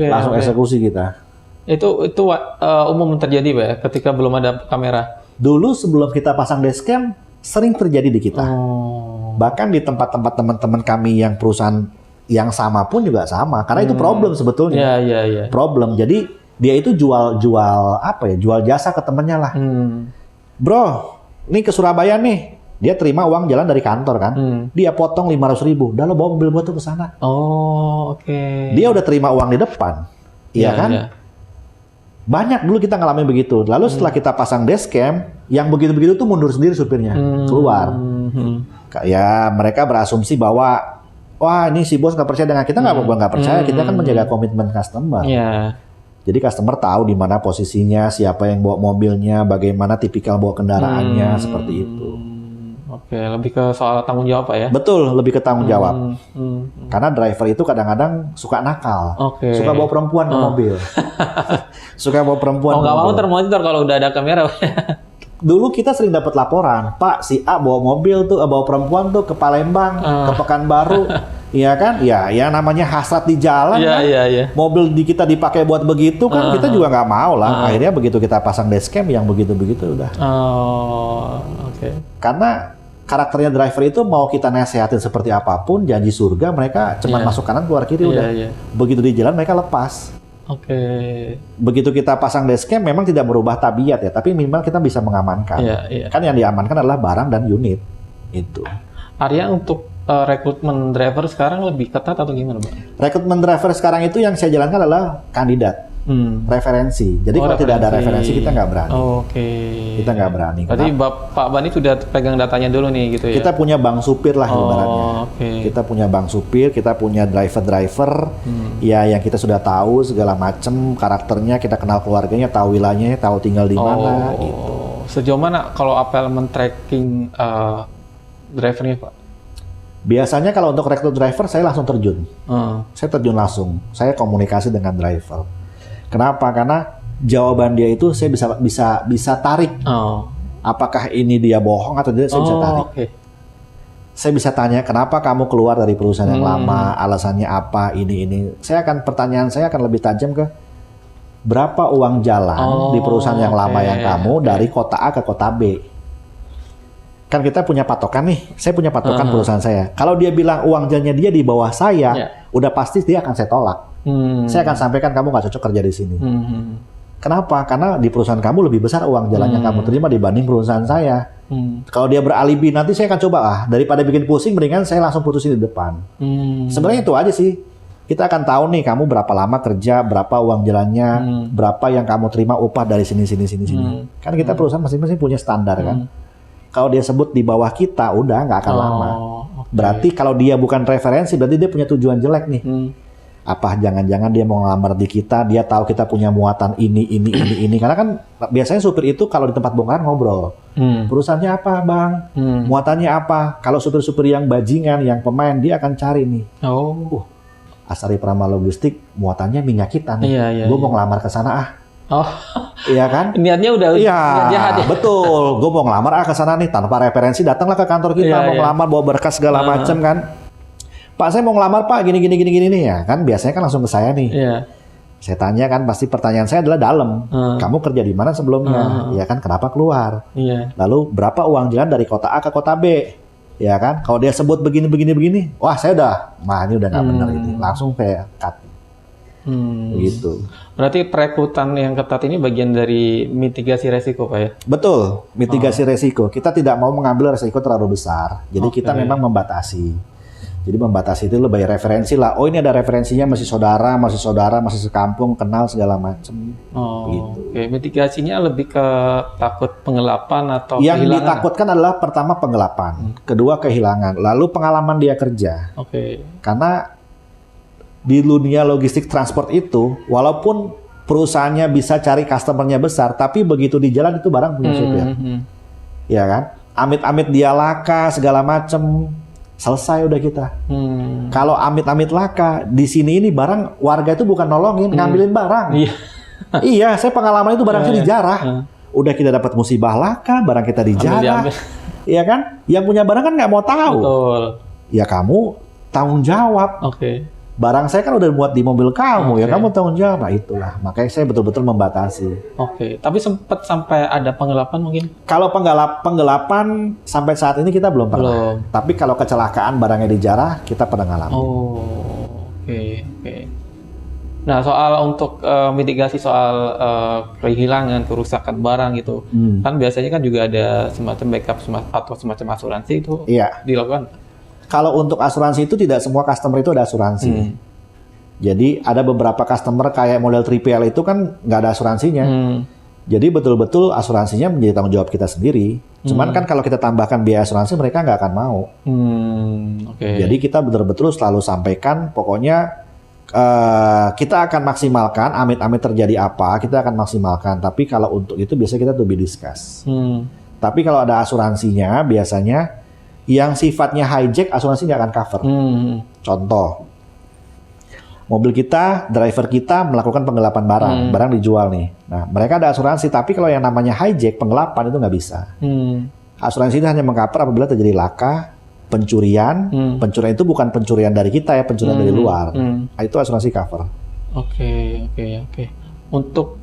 Langsung eksekusi kita. Itu umum terjadi Pak ya, ketika belum ada kamera. Dulu sebelum kita pasang dashcam sering terjadi di kita. Bahkan di tempat-tempat teman-teman kami yang perusahaan yang sama pun juga sama. Karena itu problem sebetulnya. Problem. Jadi dia itu jual jasa ke temennya lah. Bro, ini ke Surabaya nih. Dia terima uang jalan dari kantor kan. Dia potong 500.000. Udah lo bawa mobil gua tuh ke sana. Dia udah terima uang di depan. Iya kan? Banyak dulu kita ngalamin begitu. Lalu setelah kita pasang dashcam, yang begitu-begitu tuh mundur sendiri supirnya, keluar. Ya mereka berasumsi bahwa, wah ini si bos nggak percaya dengan kita, nggak percaya. Kita kan menjaga komitmen customer. Jadi customer tahu di mana posisinya, siapa yang bawa mobilnya, bagaimana tipikal bawa kendaraannya, seperti itu. Lebih ke soal tanggung jawab Pak ya? Betul, lebih ke tanggung jawab. Karena driver itu kadang-kadang suka nakal, suka bawa perempuan ke mobil. Suka bawa perempuan. Nggak mau termonitor kalau udah ada kamera. Dulu kita sering dapat laporan, Pak, si A bawa mobil tuh, bawa perempuan tuh ke Palembang, ke Pekanbaru, iya kan? Ya, namanya hasrat di jalan kan. Mobil kita dipakai buat begitu kan, kita juga nggak mau lah. Akhirnya begitu kita pasang dashcam yang begitu-begitu udah. Karena karakternya driver itu mau kita nasehatin seperti apapun, janji surga, mereka cuma masuk kanan keluar kiri udah. Begitu di jalan mereka lepas. Begitu kita pasang dashcam memang tidak merubah tabiat ya, tapi minimal kita bisa mengamankan. Kan yang diamankan adalah barang dan unit. Itu. Arya, untuk rekrutmen driver sekarang lebih ketat atau gimana, Bang? Rekrutmen driver sekarang itu yang saya jalankan adalah kandidat. Referensi. Jadi kalau tidak ada referensi kita nggak berani. Kita nggak berani. Berarti Pak Bani sudah pegang datanya dulu nih gitu ya? Kita punya bank supir lah ibaratnya. Kita punya bank supir, kita punya driver. Ya yang kita sudah tahu segala macam karakternya, kita kenal keluarganya, tahu wilayahnya, tahu tinggal di mana. Gitu. Sejauh mana kalau Apel men-tracking drivernya, Pak? Biasanya kalau untuk rekrut driver saya langsung terjun. Saya terjun langsung. Saya komunikasi dengan driver. Kenapa? Karena jawaban dia itu saya bisa tarik. Apakah ini dia bohong atau tidak, saya bisa tarik. Saya bisa tanya, kenapa kamu keluar dari perusahaan yang lama? Alasannya apa? Ini. Pertanyaan saya akan lebih tajam ke berapa uang jalan di perusahaan yang lama yang kamu dari kota A ke kota B. Kan kita punya patokan nih. Saya punya patokan perusahaan saya. Kalau dia bilang uang jalannya dia di bawah saya, udah pasti dia akan saya tolak. Saya akan sampaikan kamu nggak cocok kerja di sini. Kenapa? Karena di perusahaan kamu lebih besar uang jalan yang kamu terima dibanding perusahaan saya. Kalau dia beralibi, nanti saya akan coba daripada bikin pusing, mendingan saya langsung putusin di depan. Sebenarnya itu aja sih. Kita akan tahu nih kamu berapa lama kerja, berapa uang jalannya, berapa yang kamu terima upah dari sini. Kan kita perusahaan masing-masing punya standar kan. Kalau dia sebut di bawah kita, udah nggak akan lama. Berarti kalau dia bukan referensi, berarti dia punya tujuan jelek nih. Apa jangan-jangan dia mau ngelamar di kita, dia tahu kita punya muatan ini. Karena kan biasanya supir itu kalau di tempat bongkaran ngobrol. Perusahaannya apa, Bang? Muatannya apa? Kalau supir-supir yang bajingan, yang pemain, dia akan cari nih. Asari Prama Logistik, muatannya minyak kita nih. Gue mau ngelamar ke sana Iya kan? Niatnya udah niat jahat ya? Betul. Gue mau ngelamar ke sana nih tanpa referensi, datanglah ke kantor kita mau ngelamar bawa berkas segala macam kan. Pak, saya mau ngelamar Pak, gini nih ya kan. Biasanya kan langsung ke saya nih. Saya tanya kan, pasti pertanyaan saya adalah dalam. Kamu kerja di mana sebelumnya? Ya kan, kenapa keluar? Lalu berapa uang jalan dari kota A ke kota B? Ya kan, kalau dia sebut begini, wah saya ini udah nggak benar ini. Langsung kayak cut. Gitu. Berarti perekrutan yang ketat ini bagian dari mitigasi resiko, Pak ya? Betul, mitigasi resiko. Kita tidak mau mengambil resiko terlalu besar. Jadi kita memang membatasi. Jadi membatasi itu lebih referensi lah. Oh ini ada referensinya masih saudara, masih sekampung, kenal segala macam. Gitu. Mitigasinya lebih ke takut penggelapan atau yang kehilangan? Ditakutkan adalah pertama penggelapan, kedua kehilangan, lalu pengalaman dia kerja. Karena di dunia logistik transport itu, walaupun perusahaannya bisa cari customernya besar, tapi begitu di jalan itu barang punya supir. Ya kan? Amit-amit dia laka segala macam. Selesai udah kita. Kalau amit-amit laka, di sini ini barang warga itu bukan nolongin, ngambilin barang. Iya, saya pengalaman itu barang saya dijarah. Udah kita dapat musibah laka, barang kita dijarah. Iya kan? Yang punya barang kan nggak mau tahu. Betul. Ya kamu tanggung jawab. Barang saya kan udah muat di mobil kamu, ya kamu tanggung jawab. Nah itulah, makanya saya betul-betul membatasi. Tapi sempat sampai ada penggelapan mungkin? Kalau penggelapan sampai saat ini kita belum pernah. Tapi kalau kecelakaan barangnya dijarah, kita pernah ngalamin. Nah soal untuk mitigasi soal kehilangan, kerusakan barang gitu, kan biasanya kan juga ada semacam backup atau semacam asuransi itu dilakukan? Kalau untuk asuransi itu tidak semua customer itu ada asuransi. Jadi ada beberapa customer kayak model 3PL itu kan nggak ada asuransinya. Jadi betul-betul asuransinya menjadi tanggung jawab kita sendiri. Cuman kan kalau kita tambahkan biaya asuransi mereka nggak akan mau. Jadi kita betul-betul selalu sampaikan pokoknya kita akan maksimalkan, amit-amit terjadi apa, kita akan maksimalkan. Tapi kalau untuk itu biasanya kita to be discuss. Tapi kalau ada asuransinya biasanya yang sifatnya hijack asuransi nggak akan cover. Contoh, Mobil kita, driver kita melakukan penggelapan barang, barang dijual nih. Nah, mereka ada asuransi, tapi kalau yang namanya hijack, penggelapan itu nggak bisa. Asuransi ini hanya meng-cover apabila terjadi laka, pencurian. Pencurian itu bukan pencurian dari kita ya, pencurian dari luar. Nah, itu asuransi cover. Oke. Untuk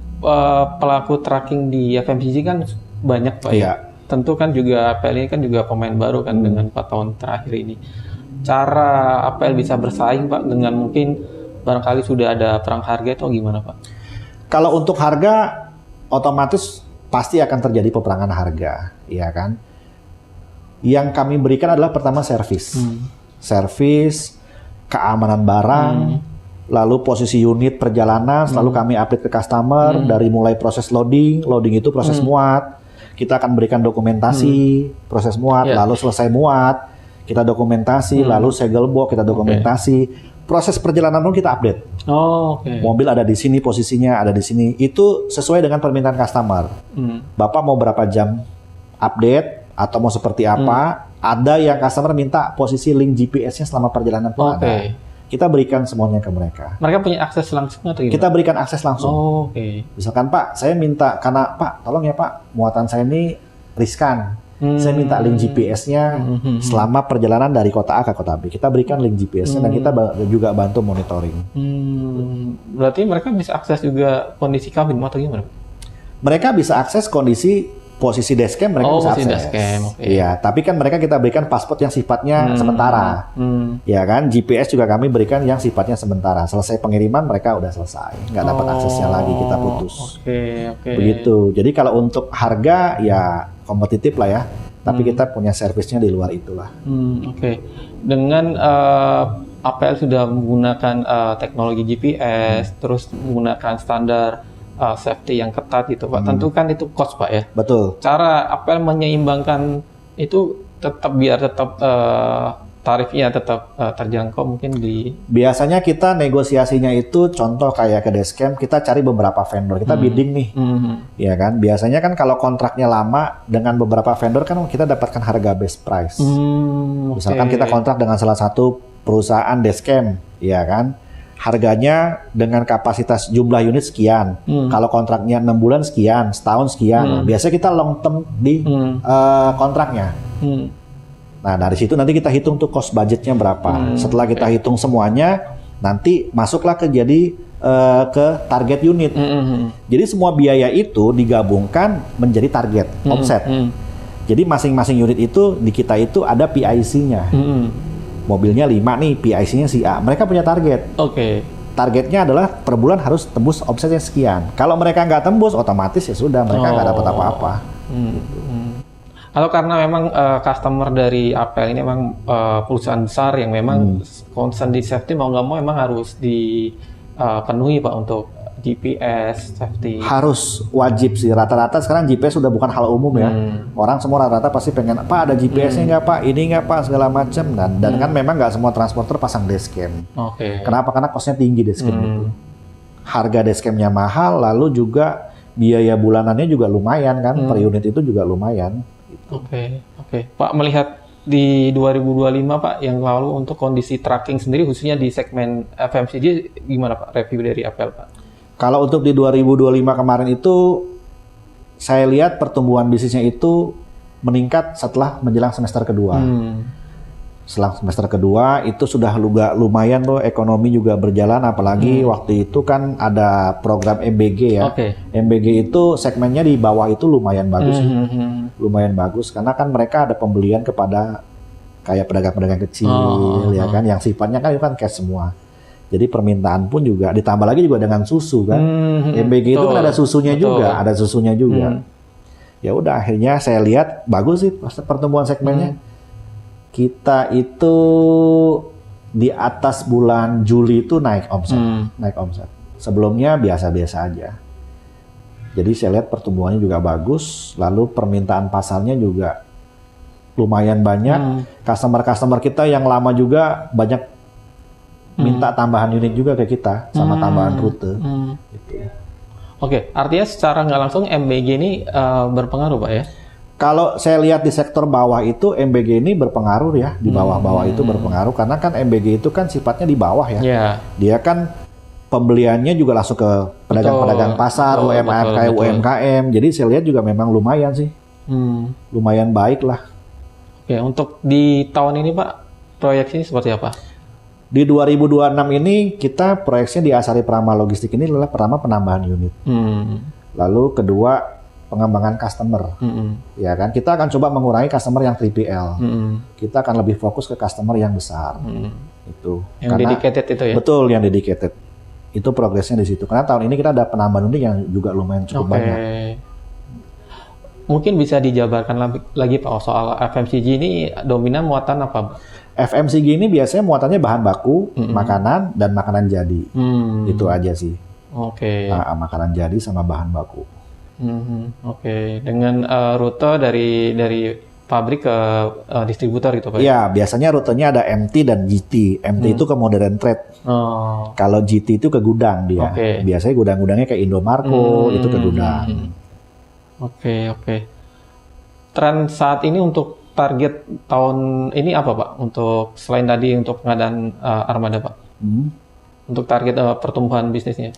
pelaku tracking di FMCG kan banyak Pak ya. Tentu kan juga APL ini kan juga pemain baru kan dengan 4 tahun terakhir ini. Cara APL bisa bersaing Pak dengan mungkin barangkali sudah ada perang harga itu gimana Pak? Kalau untuk harga, otomatis pasti akan terjadi peperangan harga, ya kan? Yang kami berikan adalah pertama servis, keamanan barang, lalu posisi unit perjalanan, selalu kami update ke customer dari mulai proses loading itu proses muat, kita akan berikan dokumentasi proses muat, lalu selesai muat, kita dokumentasi, lalu segel box kita dokumentasi. Proses perjalanan pun kita update. Mobil ada di sini, posisinya ada di sini. Itu sesuai dengan permintaan customer. Bapak mau berapa jam update atau mau seperti apa? Ada yang customer minta posisi link GPS-nya selama perjalanan pun ada. Kita berikan semuanya ke mereka. Mereka punya akses langsung atau gimana? Kita berikan akses langsung. Misalkan Pak, saya minta karena Pak, tolong ya Pak, muatan saya ini riskan. Saya minta link GPS-nya selama perjalanan dari kota A ke kota B. Kita berikan link GPS-nya dan kita juga bantu monitoring. Berarti mereka bisa akses juga kondisi kabin atau gimana? Mereka bisa akses kondisi posisi dashcam, mereka bisa akses. Iya, tapi kan mereka kita berikan pasport yang sifatnya sementara. Ya kan, GPS juga kami berikan yang sifatnya sementara. Selesai pengiriman mereka udah selesai, nggak dapat aksesnya lagi, kita putus. Begitu. Jadi kalau untuk harga ya kompetitif lah ya, tapi kita punya servisnya di luar itulah. Dengan APL sudah menggunakan teknologi GPS, terus menggunakan standar safety yang ketat gitu Pak. Tentu kan itu cost Pak ya. Betul. Cara APL menyeimbangkan itu biar tetap tarifnya tetap terjangkau mungkin di... Biasanya kita negosiasinya itu contoh kayak ke dashcam, kita cari beberapa vendor, kita bidding nih. Ya kan, biasanya kan kalau kontraknya lama dengan beberapa vendor kan kita dapatkan harga best price. Misalkan kita kontrak dengan salah satu perusahaan dashcam, ya kan, harganya dengan kapasitas jumlah unit sekian. Kalau kontraknya 6 bulan sekian, setahun sekian. Biasanya kita long term di kontraknya. Nah, dari situ nanti kita hitung tuh cost budgetnya berapa. Setelah kita hitung semuanya, nanti masuklah ke ke target unit. Jadi semua biaya itu digabungkan menjadi target, offset. Jadi masing-masing unit itu di kita itu ada PIC-nya. Mobilnya 5 nih, PIC-nya si A. Mereka punya target. Targetnya adalah per bulan harus tembus offsetnya sekian. Kalau mereka nggak tembus, otomatis ya sudah, mereka nggak dapat apa-apa. Atau karena memang customer dari APL ini memang perusahaan besar yang memang concern di safety mau nggak mau memang harus dipenuhi Pak untuk GPS safety. Harus wajib sih, rata-rata sekarang GPS sudah bukan hal umum ya. Orang semua rata-rata pasti pengen, Pak ada GPS-nya nggak Pak, ini nggak Pak, segala macam. Dan kan memang nggak semua transporter pasang dashcam. Kenapa? Karena cost-nya tinggi dashcam itu. Harga dashcam-nya mahal, lalu juga biaya bulanannya juga lumayan kan, per unit itu juga lumayan. Pak, melihat di 2025 Pak yang lalu untuk kondisi tracking sendiri khususnya di segmen FMCG gimana Pak review dari APL Pak? Kalau untuk di 2025 kemarin itu saya lihat pertumbuhan bisnisnya itu meningkat setelah menjelang semester kedua. Setelah semester kedua itu sudah lumayan loh, ekonomi juga berjalan, apalagi waktu itu kan ada program MBG ya. MBG itu segmennya di bawah itu lumayan bagus. Lumayan bagus karena kan mereka ada pembelian kepada kayak pedagang-pedagang kecil ya kan, yang sifatnya kan itu kan cash semua. Jadi permintaan pun juga ditambah lagi juga dengan susu kan. MBG itu kan ada susunya juga, Ya udah akhirnya saya lihat bagus sih pertumbuhan segmennya. Kita itu di atas bulan Juli itu naik omset. Sebelumnya biasa-biasa aja. Jadi saya lihat pertumbuhannya juga bagus, lalu permintaan pasarnya juga lumayan banyak. Customer-customer kita yang lama juga banyak minta tambahan unit juga ke kita sama tambahan rute. Gitu. Artinya secara nggak langsung MBG ini berpengaruh Pak ya? Kalau saya lihat di sektor bawah itu MBG ini berpengaruh ya, di bawah-bawah itu berpengaruh karena kan MBG itu kan sifatnya di bawah ya. Dia kan pembeliannya juga langsung ke pedagang-pedagang pasar, UMKM. Jadi saya lihat juga memang lumayan sih. Lumayan baik lah. Oke, untuk di tahun ini Pak, proyeksinya seperti apa? Di 2026 ini kita proyeksinya di Asari Prama Logistik ini adalah pertama penambahan unit. Lalu kedua pengembangan customer, ya kan? Kita akan coba mengurangi customer yang 3PL. Kita akan lebih fokus ke customer yang besar, itu. Yang dedicated itu ya? Betul, yang dedicated. Itu progresnya di situ. Karena tahun ini kita ada penambahan unit yang juga lumayan cukup banyak. Mungkin bisa dijabarkan lagi Pak soal FMCG ini dominan muatan apa, Pak? FMCG ini biasanya muatannya bahan baku, makanan dan makanan jadi. Itu aja sih. Makanan jadi sama bahan baku. Dengan rute dari pabrik ke distributor gitu Pak? Iya, biasanya rutenya ada MT dan GT. MT itu ke modern trade. Kalau GT itu ke gudang dia. Biasanya gudang-gudangnya kayak Indomarko, itu ke gudang. Tren saat ini untuk target tahun ini apa Pak? Untuk selain tadi untuk pengadaan armada Pak? Untuk target pertumbuhan bisnisnya?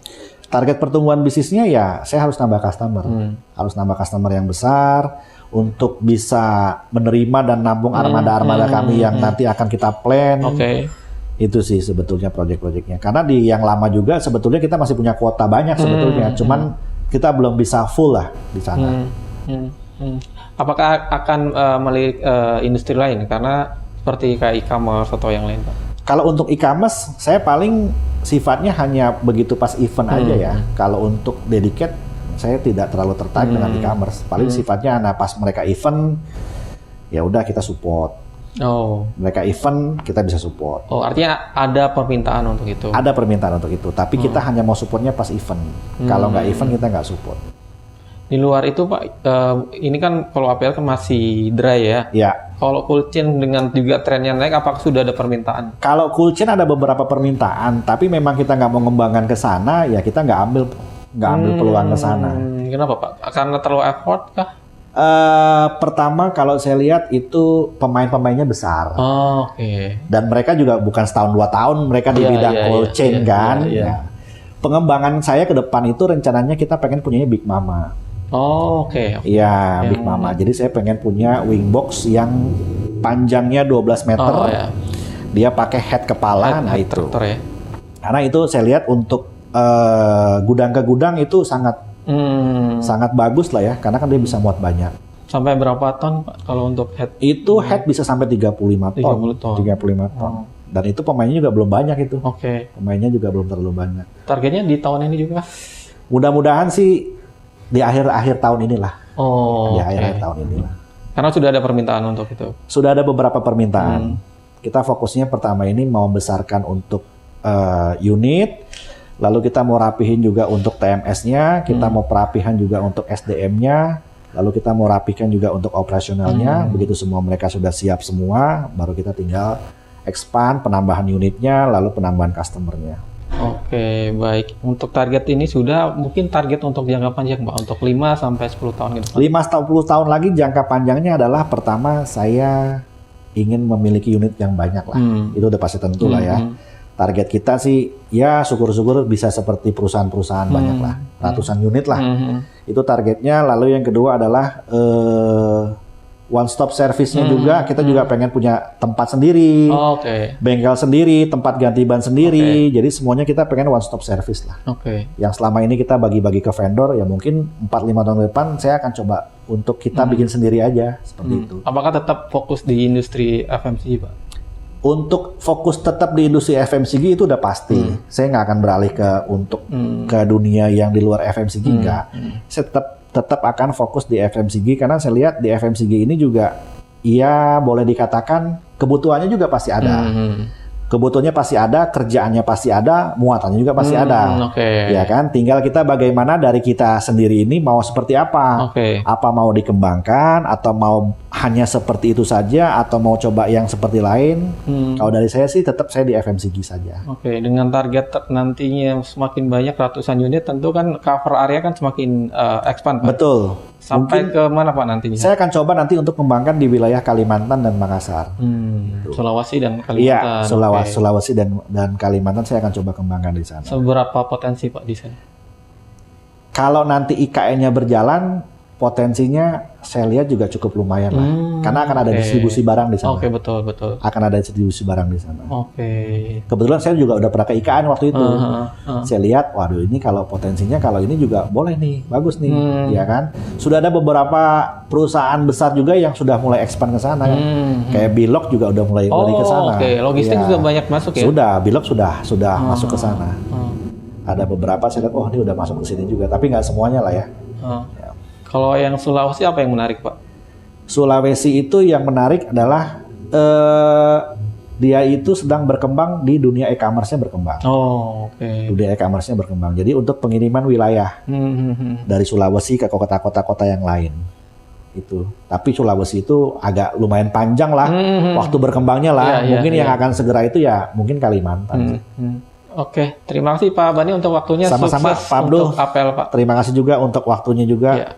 Target pertumbuhan bisnisnya ya saya harus nambah customer. Harus nambah customer yang besar untuk bisa menerima dan nampung armada-armada kami yang nanti akan kita plan. Itu sih sebetulnya proyek-proyeknya. Karena di yang lama juga sebetulnya kita masih punya kuota banyak sebetulnya. Cuman kita belum bisa full lah di sana. Apakah akan melirik industri lain? Karena seperti kayak e-commerce atau yang lain Pak? Kalau untuk e-commerce, saya paling sifatnya hanya begitu pas event aja ya. Kalau untuk dedicate, saya tidak terlalu tertarik dengan e-commerce. Paling sifatnya, pas mereka event, ya udah kita support. Mereka event, kita bisa support. Artinya ada permintaan untuk itu? Ada permintaan untuk itu, tapi kita hanya mau supportnya pas event. Kalau nggak event, kita nggak support. Di luar itu Pak, ini kan kalau APL kan masih dry ya? Iya. Kalau cold chain dengan juga trennya naik, apakah sudah ada permintaan? Kalau cold chain ada beberapa permintaan, tapi memang kita nggak mau mengembangkan ke sana, ya kita nggak ambil peluang ke sana. Kenapa Pak? Karena terlalu effort kah? Pertama kalau saya lihat itu pemain-pemainnya besar. Dan mereka juga bukan setahun 2 tahun mereka di bidang cold chain kan. Pengembangan saya ke depan itu rencananya kita pengen punyanya Big Mama. Iya, Big Mama. Jadi saya pengen punya wing box yang panjangnya 12 meter. Dia pakai head kepala, nah itu. Karena itu saya lihat untuk gudang ke gudang itu sangat bagus lah ya, karena kan dia bisa muat banyak. Sampai berapa ton Pak kalau untuk head? Itu head bisa sampai 35 ton. 35 ton. Dan itu pemainnya juga belum banyak itu. Pemainnya juga belum terlalu banyak. Targetnya di tahun ini juga? Mudah-mudahan sih di akhir tahun inilah. Di akhir tahun inilah. Karena sudah ada permintaan untuk itu? Sudah ada beberapa permintaan. Kita fokusnya pertama ini mau besarkan untuk unit. Lalu kita mau rapihin juga untuk TMS-nya. Kita mau perapihan juga untuk SDM-nya. Lalu kita mau rapihkan juga untuk operasionalnya. Begitu semua mereka sudah siap semua, baru kita tinggal expand, penambahan unitnya, lalu penambahan customer-nya. Baik. Untuk target ini sudah mungkin target untuk jangka panjang Pak, untuk 5 sampai 10 tahun ke depan. 5-10 tahun lagi jangka panjangnya adalah pertama saya ingin memiliki unit yang banyak lah. Itu udah pasti tentu lah ya. Target kita sih ya syukur-syukur bisa seperti perusahaan-perusahaan banyak lah, ratusan unit lah. Itu targetnya. Lalu yang kedua adalah one stop service-nya juga, kita juga pengen punya tempat sendiri, bengkel sendiri, tempat ganti ban sendiri, jadi semuanya kita pengen one stop service lah. Yang selama ini kita bagi-bagi ke vendor, ya mungkin 4-5 tahun ke depan saya akan coba untuk kita bikin sendiri aja, seperti itu. Apakah tetap fokus di industri FMCG Pak? Untuk fokus tetap di industri FMCG itu udah pasti. Saya nggak akan beralih ke dunia yang di luar FMCG, enggak. Saya tetap akan fokus di FMCG karena saya lihat di FMCG ini juga ya boleh dikatakan kebutuhannya juga pasti ada. Kebutuhannya pasti ada, kerjaannya pasti ada, muatannya juga pasti ada. Ya kan, tinggal kita bagaimana dari kita sendiri ini mau seperti apa. Apa mau dikembangkan atau mau hanya seperti itu saja atau mau coba yang seperti lain. Kalau dari saya sih tetap saya di FMCG saja. Oke, dengan target nantinya semakin banyak ratusan unit, tentu kan cover area kan semakin expand, Pak. Betul. Sampai ke mana, Pak, nantinya? Saya akan coba nanti untuk mengembangkan di wilayah Kalimantan dan Makassar. Sulawesi dan Iya, Kalimantan. Sulawesi dan Kalimantan saya akan coba kembangkan di sana. Seberapa potensi, Pak, di sana? Kalau nanti IKN-nya berjalan, potensinya saya lihat juga cukup lumayan lah. Karena akan ada distribusi barang di sana. Oke, betul. Akan ada distribusi barang di sana. Oke. Kebetulan saya juga udah pernah ke IKN waktu itu. Saya lihat, waduh ini kalau potensinya kalau ini juga boleh nih, bagus nih, ya kan. Sudah ada beberapa perusahaan besar juga yang sudah mulai expand ke sana. Kayak Bilog juga udah mulai ke sana. Oke, logistik juga banyak masuk ya? Sudah, Bilog sudah masuk ke sana. Ada beberapa saya lihat, oh ini udah masuk ke sini juga, tapi nggak semuanya lah ya. Ya. Kalau yang Sulawesi apa yang menarik, Pak? Sulawesi itu yang menarik adalah dia itu sedang berkembang di dunia e-commerce-nya berkembang. Oh, oke. Dunia e-commerce-nya berkembang. Jadi untuk pengiriman wilayah dari Sulawesi ke kota-kota yang lain. Itu. Tapi Sulawesi itu agak lumayan panjang lah waktu berkembangnya lah. Mungkin yang akan segera itu ya mungkin Kalimantan. Oke, terima kasih Pak Bani untuk waktunya. Sama-sama Sukses Pak Abdul. untuk apel, Pak. Terima kasih juga untuk waktunya juga. Ya.